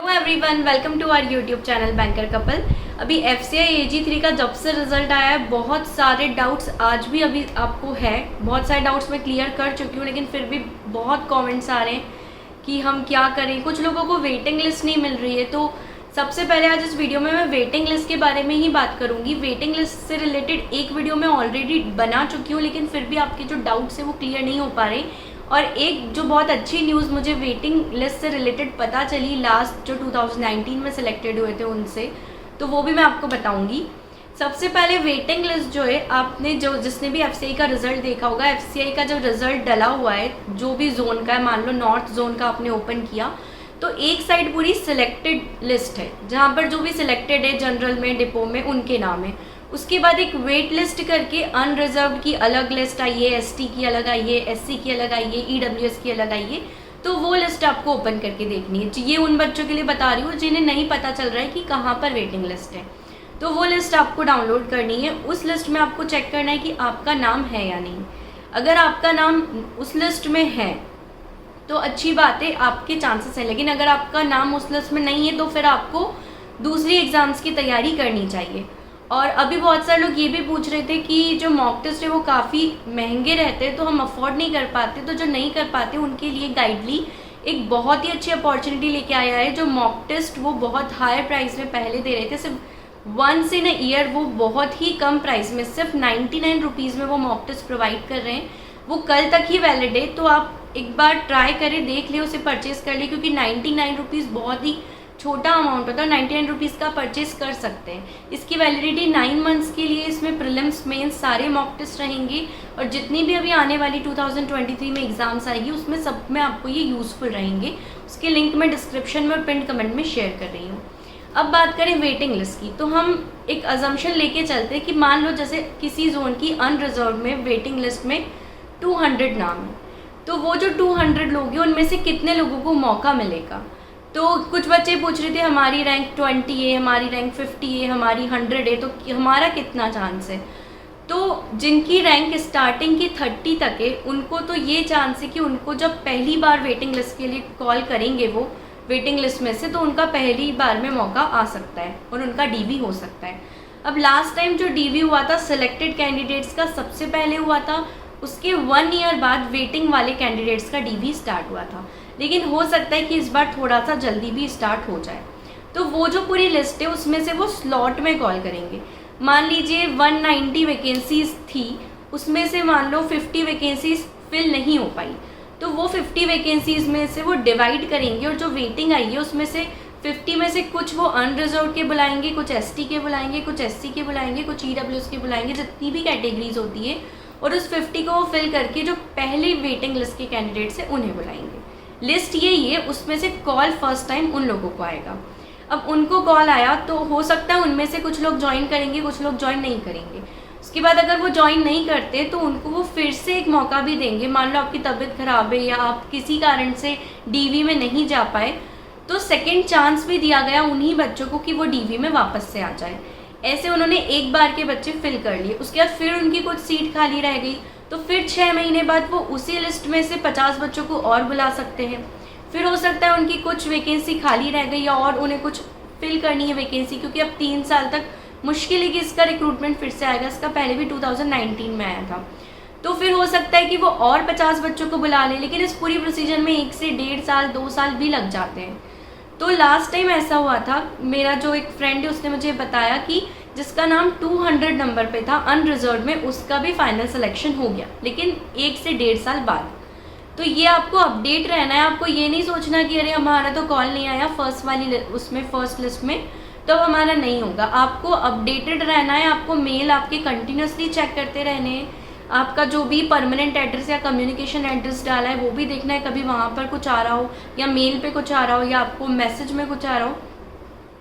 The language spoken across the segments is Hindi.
Hello everyone, welcome to our YouTube channel banker couple. अभी FCI AG3 का जब से रिजल्ट आया है, बहुत सारे डाउट्स आज भी अभी आपको है। बहुत सारे डाउट्स मैं क्लियर कर चुकी हूँ, लेकिन फिर भी बहुत कमेंट्स आ रहे हैं कि हम क्या करें। कुछ लोगों को वेटिंग लिस्ट नहीं मिल रही है, तो सबसे पहले आज इस वीडियो में मैं वेटिंग लिस्ट के बारे में ही बात करूँगी। वेटिंग लिस्ट से रिलेटेड एक वीडियो मैं ऑलरेडी बना चुकी हूँ, लेकिन फिर भी आपके जो डाउट्स हैं वो क्लियर नहीं हो पा रहे। और एक जो बहुत अच्छी न्यूज़ मुझे वेटिंग लिस्ट से रिलेटेड पता चली, लास्ट जो 2019 में सिलेक्टेड हुए थे उनसे, तो वो भी मैं आपको बताऊंगी। सबसे पहले वेटिंग लिस्ट जो है, आपने जिसने भी FCI का रिजल्ट देखा होगा, FCI का जो रिजल्ट डला हुआ है जो भी जोन का है, मान लो नॉर्थ जोन का आपने ओपन किया, तो एक साइड पूरी सिलेक्टेड लिस्ट है जहाँ पर जो भी सिलेक्टेड है जनरल में, डिपो में, उनके नाम है। उसके बाद एक वेट लिस्ट करके अनरिजर्व्ड की अलग लिस्ट आई है, ST की अलग आई है, SC की अलग आई है, EWS की अलग आई है। तो वो लिस्ट आपको ओपन करके देखनी है। ये उन बच्चों के लिए बता रही हूँ जिन्हें नहीं पता चल रहा है कि कहाँ पर वेटिंग लिस्ट है, तो वो लिस्ट आपको डाउनलोड करनी है। उस लिस्ट में आपको चेक करना है कि आपका नाम है या नहीं। अगर आपका नाम उस लिस्ट में है तो अच्छी बात है, आपके चांसेस हैं। लेकिन अगर आपका नाम उस लिस्ट में नहीं है तो फिर आपको दूसरी एग्ज़ाम्स की तैयारी करनी चाहिए। और अभी बहुत सारे लोग ये भी पूछ रहे थे कि जो मॉक टेस्ट है वो काफ़ी महंगे रहते हैं, तो हम अफोर्ड नहीं कर पाते। तो जो नहीं कर पाते उनके लिए गाइडली एक बहुत ही अच्छी अपॉर्चुनिटी लेके आया है। जो मॉक टेस्ट वो बहुत हायर प्राइस में पहले दे रहे थे, सिर्फ वंस इन अ ईयर, वो बहुत ही कम प्राइस में सिर्फ 99 रुपीज़ में वो मॉक टेस्ट प्रोवाइड कर रहे हैं। वो कल तक ही वैलिड है, तो आप एक बार ट्राई करें, देख ले, उसे परचेज़ कर ले, क्योंकि 99 रुपीज़ बहुत ही छोटा अमाउंट होता है। 99 रुपीज़ का परचेज कर सकते हैं। इसकी वैलिडिटी 9 मंथ्स के लिए। इसमें प्रीलिम्स, मेंस सारे मॉक टेस्ट रहेंगे, और जितनी भी अभी आने वाली 2023 में एग्जाम्स आएगी उसमें सब में आपको ये यूज़फुल रहेंगे। उसके लिंक मैं डिस्क्रिप्शन में और पिन कमेंट में शेयर कर रही हूँ। अब बात करें वेटिंग लिस्ट की, तो हम एक अजम्पशन लेके चलते हैं कि मान लो जैसे किसी जोन की अनरिजर्व में वेटिंग लिस्ट में 200 नाम है, तो वो जो 200 लोग हैं उनमें से कितने लोगों को मौका मिलेगा। तो कुछ बच्चे पूछ रहे थे हमारी रैंक 20 है, हमारी रैंक 50 है, हमारी 100 है, तो हमारा कितना चांस है। तो जिनकी रैंक स्टार्टिंग की 30 तक है उनको तो ये चांस है कि उनको जब पहली बार वेटिंग लिस्ट के लिए कॉल करेंगे वो वेटिंग लिस्ट में से, तो उनका पहली बार में मौका आ सकता है और उनका DV हो सकता है। अब लास्ट टाइम जो DV हुआ था सिलेक्टेड कैंडिडेट्स का सबसे पहले हुआ था, उसके 1 ईयर बाद वेटिंग वाले कैंडिडेट्स का DV स्टार्ट हुआ था। लेकिन हो सकता है कि इस बार थोड़ा सा जल्दी भी स्टार्ट हो जाए। तो वो जो पूरी लिस्ट है उसमें से वो स्लॉट में कॉल करेंगे। मान लीजिए 190 वैकेंसीज थी, उसमें से मान लो 50 वैकेंसीज फिल नहीं हो पाई, तो वो 50 वैकेंसीज में से वो डिवाइड करेंगे, और जो वेटिंग आई है उसमें से 50 में से कुछ वो अनरिजर्व के बुलाएंगे, कुछ ST के बुलाएंगे, कुछ SC के बुलाएंगे, कुछ EWS के बुलाएंगे, जितनी भी कैटेगरीज होती है, और उस 50 को वो फिल करके जो पहले वेटिंग लिस्ट के कैंडिडेट्स हैं उन्हें बुलाएंगे। लिस्ट यही है, उसमें से कॉल फर्स्ट टाइम उन लोगों को आएगा। अब उनको कॉल आया तो हो सकता है उनमें से कुछ लोग ज्वाइन करेंगे, कुछ लोग ज्वाइन नहीं करेंगे। उसके बाद अगर वो ज्वाइन नहीं करते तो उनको वो फिर से एक मौका भी देंगे। मान लो आपकी तबीयत खराब है या आप किसी कारण से DV में नहीं जा पाए, तो सेकेंड चांस भी दिया गया उन्हीं बच्चों को कि वो DV में वापस से आ जाए। ऐसे उन्होंने एक बार के बच्चे फिल कर लिए, उसके बाद फिर उनकी कुछ सीट खाली रह गई, तो फिर 6 महीने बाद वो उसी लिस्ट में से 50 बच्चों को और बुला सकते हैं। फिर हो सकता है उनकी कुछ वैकेंसी खाली रह गई और उन्हें कुछ फिल करनी है वैकेंसी, क्योंकि अब 3 साल तक मुश्किल है कि इसका रिक्रूटमेंट फिर से आएगा। इसका पहले भी 2019 में आया था, तो फिर हो सकता है कि वो और 50 बच्चों को बुला ले। लेकिन इस पूरी प्रोसीजर में 1 से 1.5 साल 2 साल भी लग जाते हैं। तो लास्ट टाइम ऐसा हुआ था, मेरा जो एक फ्रेंड है उसने मुझे बताया कि जिसका नाम 200 नंबर पे था अनरिजर्व में, उसका भी फाइनल सिलेक्शन हो गया, लेकिन 1 से 1.5 साल बाद। तो ये आपको अपडेट रहना है। आपको ये नहीं सोचना कि अरे हमारा तो कॉल नहीं आया फर्स्ट वाली उसमें, फर्स्ट लिस्ट में, तो हमारा नहीं होगा। आपको अपडेटेड रहना है। आपको मेल आपके कंटिन्यूसली चेक करते रहने हैं। आपका जो भी परमानेंट एड्रेस या कम्युनिकेशन एड्रेस डाला है वो भी देखना है, कभी वहाँ पर कुछ आ रहा हो या मेल पे कुछ आ रहा हो या आपको मैसेज में कुछ आ रहा हो,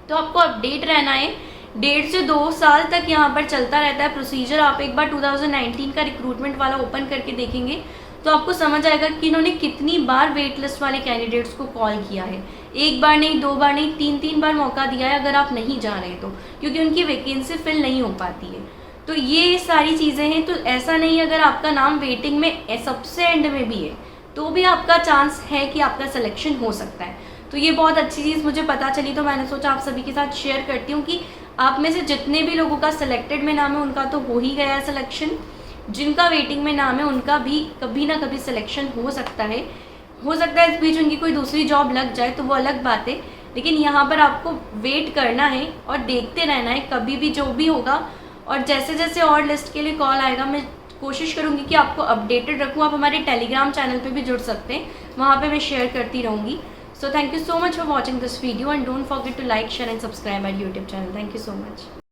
तो आपको अपडेट रहना है। 1.5 से 2 साल तक यहाँ पर चलता रहता है प्रोसीजर। आप एक बार 2019 का रिक्रूटमेंट वाला ओपन करके देखेंगे तो आपको समझ आएगा कि इन्होंने कितनी बार वेट लिस्ट वाले कैंडिडेट्स को कॉल किया है। एक बार नहीं, 2 बार नहीं, 3 बार मौका दिया है अगर आप नहीं जा रहे तो, क्योंकि उनकी वैकेंसी फिल नहीं हो पाती है। तो ये सारी चीज़ें हैं। तो ऐसा नहीं अगर आपका नाम वेटिंग में सबसे एंड में भी है तो भी आपका चांस है कि आपका सिलेक्शन हो सकता है। तो ये बहुत अच्छी चीज़ मुझे पता चली, तो मैंने सोचा आप सभी के साथ शेयर करती हूँ कि आप में से जितने भी लोगों का सिलेक्टेड में नाम है उनका तो हो ही गया है सिलेक्शन, जिनका वेटिंग में नाम है उनका भी कभी ना कभी सिलेक्शन हो सकता है इस बीच उनकी कोई दूसरी जॉब लग जाए तो वो अलग बात है, लेकिन यहाँ पर आपको वेट करना है और देखते रहना है कभी भी जो भी होगा। और जैसे जैसे और लिस्ट के लिए कॉल आएगा मैं कोशिश करूँगी कि आपको अपडेटेड रखूँ। आप हमारे टेलीग्राम चैनल पे भी जुड़ सकते हैं, वहाँ पे मैं शेयर करती रहूँगी। So thank you so much for watching this video and don't forget to like, share and subscribe my YouTube channel. Thank you so much.